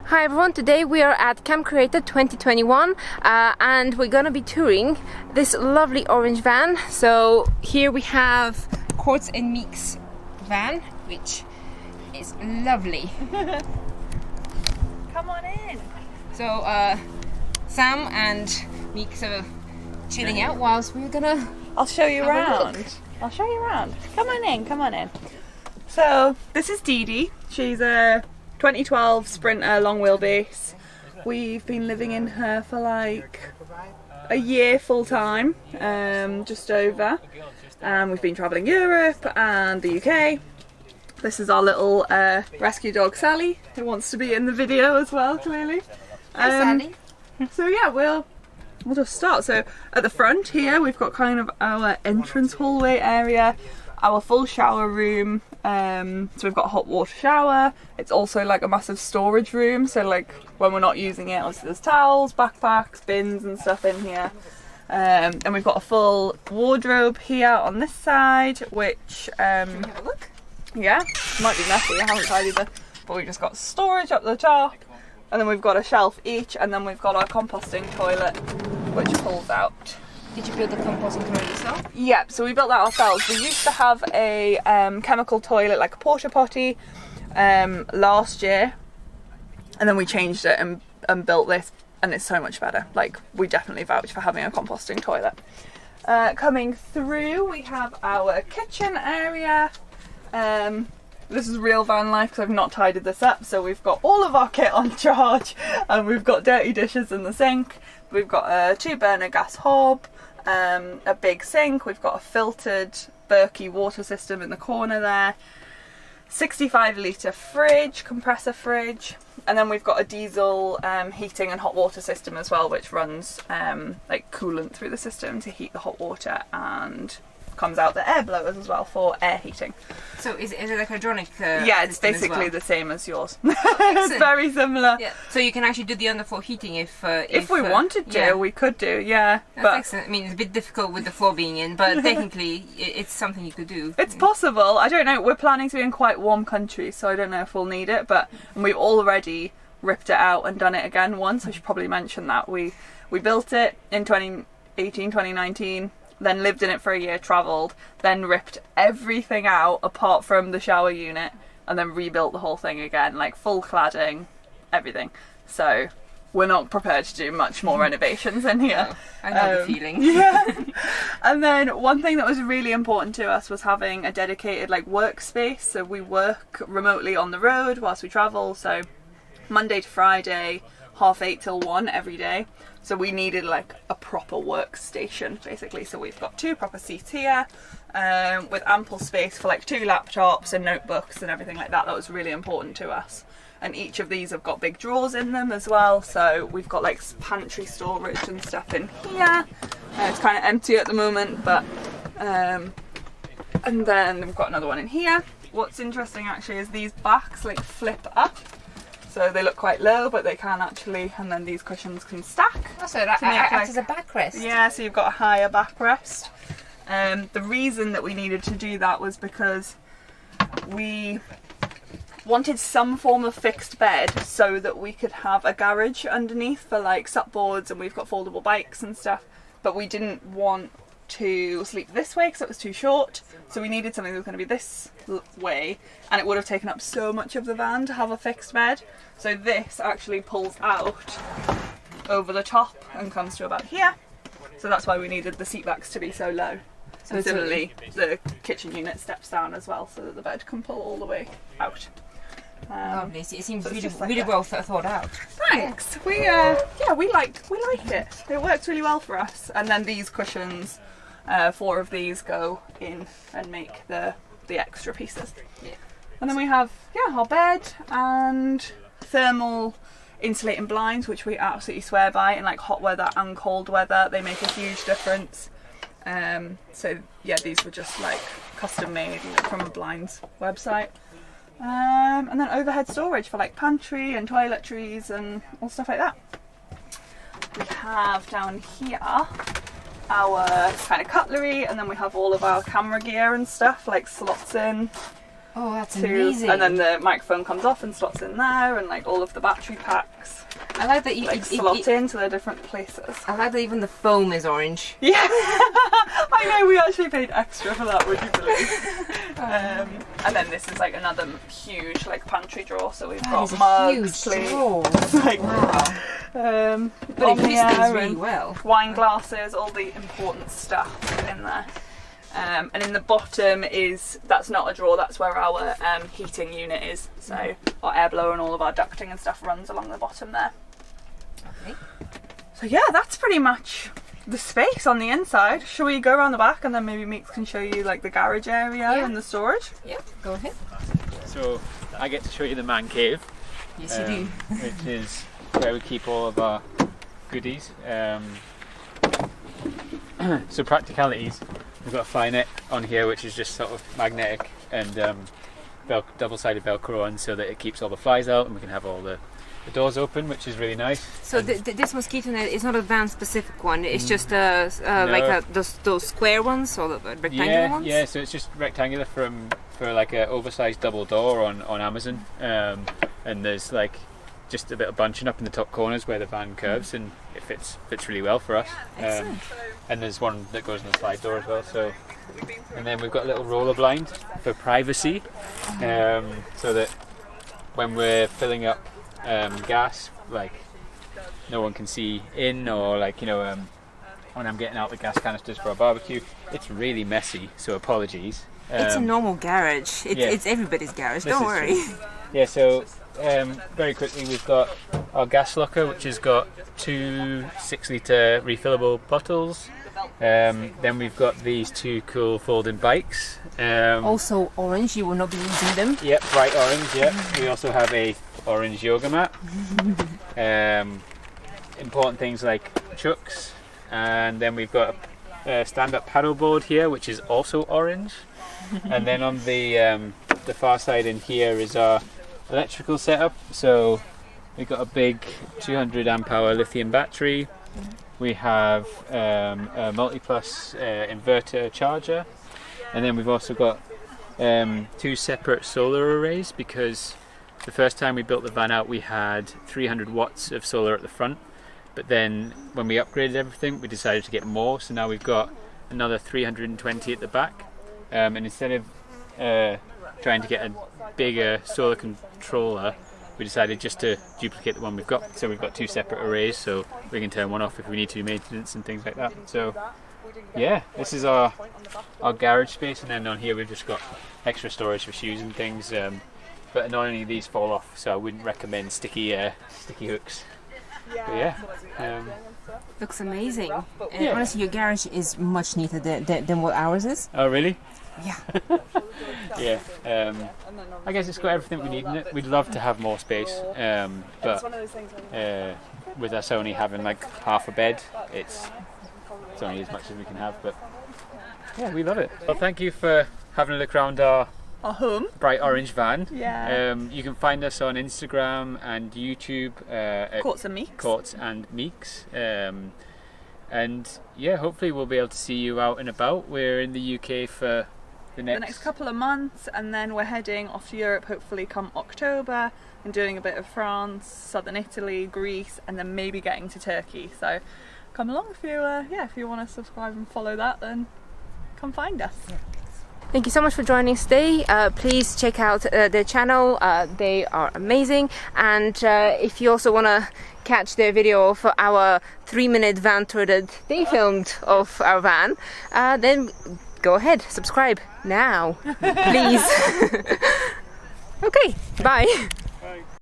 Hi everyone, today we are at Camp Creator 2021 and we're gonna be touring this lovely orange van. So here we have Quartz and Meek's van, which is lovely. Come on in. So Sam and Meek are chilling out whilst we're gonna I'll show you around. I'll show you around. Come on in, come on in. So this is DeeDee. She's a 2012 Sprinter long wheelbase. We've been living in her for like a year full time, just over. We've been travelling Europe and the UK. This is our little rescue dog Sally, who wants to be in the video as well, clearly. Hi, Sally. So yeah, we'll just start. So at the front here we've got kind of our entrance hallway area, our full shower room. So we've got a hot water shower. It's also like a massive storage room, so like when we're not using it, obviously there's towels, backpacks, bins and stuff in here. And we've got a full wardrobe here on this side, which Have a look. yeah, might be messy, I haven't tidied it, but we've just got storage up the top, and then we've got a shelf each, and then we've got our composting toilet which pulls out. Did you build the composting toilet yourself? Yep, so we built that ourselves. We used to have a chemical toilet, like a porta potty, last year, and then we changed it and built this, and it's so much better. Like, we definitely vouch for having a composting toilet. Coming through, we have our kitchen area. This is real van life because I've not tidied this up, so we've got all of our kit on charge, and we've got dirty dishes in the sink. We've got a 2-burner gas hob, a big sink, we've got a filtered Berkey water system in the corner there, 65-litre fridge, compressor fridge, and then we've got a diesel heating and hot water system as well, which runs like coolant through the system to heat the hot water, and comes out the air blowers as well for air heating. So is it like hydronic? Yeah, it's basically the same as yours. It's very similar. Yeah. So you can actually do the underfloor heating if we wanted to, yeah. we could do, yeah. That's but excellent. I mean, it's a bit difficult with the floor being in, but technically it's something you could do. It's possible. I don't know. We're planning to be in quite warm countries, so I don't know if we'll need it, but we've already ripped it out and done it again once. I should probably mention that. We built it in 2018, 2019. Then lived in it for a year, travelled, then ripped everything out apart from the shower unit, and then rebuilt the whole thing again, like full cladding, everything. So we're not prepared to do much more renovations in here. No, I know the feeling. Yeah. And then one thing that was really important to us was having a dedicated like workspace. So we work remotely on the road whilst we travel. So Monday to Friday, 8:30 till 1 every day. So we needed like a proper workstation basically. So we've got 2 proper seats here with ample space for like 2 laptops and notebooks and everything like that. That was really important to us. And each of these have got big drawers in them as well. So we've got like pantry storage and stuff in here. It's kind of empty at the moment, but and then we've got another one in here. What's interesting actually is these backs like flip up. So they look quite low, but they can actually, and then these cushions can stack. Oh, so that acts as a backrest. Yeah, so you've got a higher backrest. The reason that we needed to do that was because we wanted some form of fixed bed so that we could have a garage underneath for like supboards, and we've got foldable bikes and stuff, but we didn't want to sleep this way because it was too short, so we needed something that was going to be this way, and it would have taken up so much of the van to have a fixed bed. So this actually pulls out over the top and comes to about here, so that's why we needed the seat backs to be so low. So similarly the kitchen unit steps down as well so that the bed can pull all the way out. Lovely. It seems so really, like really well thought out. Thanks. Yeah. We like it. It works really well for us. And then these cushions, 4 of these go in and make the extra pieces. Yeah. And then we have our bed and thermal insulating blinds, which we absolutely swear by in like hot weather and cold weather. They make a huge difference. So yeah, these were just like custom made from a blinds website. And then overhead storage for like pantry and toiletries and all stuff like that. We have down here our kind of cutlery, and then we have all of our camera gear and stuff like slots in. Oh, that's amazing. And then the microphone comes off and slots in there, and like all of the battery packs. I like that you like slot into the different places. I like that even the foam is orange. Yeah, I know, we actually paid extra for that, would you believe? And then this is like another huge like pantry drawer, so we've got mugs, plates, like, wow. But it fits things really well. Wine glasses, all the important stuff in there. And in the bottom that's not a drawer, that's where our heating unit is. So our air blower and all of our ducting and stuff runs along the bottom there. Okay. So yeah, that's pretty much the space on the inside. Shall we go around the back and then maybe Meeks can show you like the garage area and the storage? Yeah, go ahead. So I get to show you the man cave. Yes, you do. Which is where we keep all of our goodies. So practicalities. We've got a fly net on here which is just sort of magnetic and double-sided velcro on so that it keeps all the flies out and we can have all the doors open, which is really nice. So this mosquito net is not a van specific one, it's just like those square ones or the rectangular ones? Yeah, so it's just rectangular for like an oversized double door on Amazon, and there's like just a bit of bunching up in the top corners where the van curves, and it fits really well for us. And there's one that goes in the slide door as well. So, and then we've got a little roller blind for privacy, so that when we're filling up gas, like no one can see in, or like when I'm getting out the gas canisters for a barbecue, it's really messy. So apologies. It's a normal garage. It's everybody's garage. Don't worry. Yeah. So very quickly, we've got our gas locker, which has got 2 6-litre refillable bottles. Then we've got these 2 cool folding bikes. Also orange, you will not be using them. Yep, bright orange, yep. We also have a orange yoga mat. Important things like chucks. And then we've got a stand-up paddleboard here, which is also orange. And then on the far side in here is our electrical setup. So we've got a big 200 amp hour lithium battery. We have a multi-plus inverter charger, and then we've also got 2 separate solar arrays, because the first time we built the van out we had 300 watts of solar at the front, but then when we upgraded everything we decided to get more, so now we've got another 320 at the back, and instead of trying to get a bigger solar controller, we decided just to duplicate the one we've got. So we've got 2 separate arrays, so we can turn one off if we need to do maintenance and things like that. So yeah, this is our garage space, and then on here we've just got extra storage for shoes and things. But annoyingly these fall off, so I wouldn't recommend sticky hooks. But yeah. Looks amazing. And honestly, your garage is much neater than what ours is. Oh really? Yeah. Yeah. I guess it's got everything we need in it. We'd love to have more space, but with us only having like half a bed, it's only as much as we can have. But yeah, we love it. Well, thank you for having a look around our home, bright orange van. Yeah. You can find us on Instagram and YouTube at Quartz and Meeks. Quartz and Meeks. And yeah, hopefully we'll be able to see you out and about. We're in the UK for the next couple of months, and then we're heading off to Europe hopefully come October, and doing a bit of France, southern Italy, Greece, and then maybe getting to Turkey. So come along if you want to subscribe and follow that, then come find us. Thank you so much for joining us today. Please check out their channel, they are amazing. And if you also want to catch their video of our 3-minute van tour that they filmed of our van, then go ahead, subscribe now, please. Okay, bye.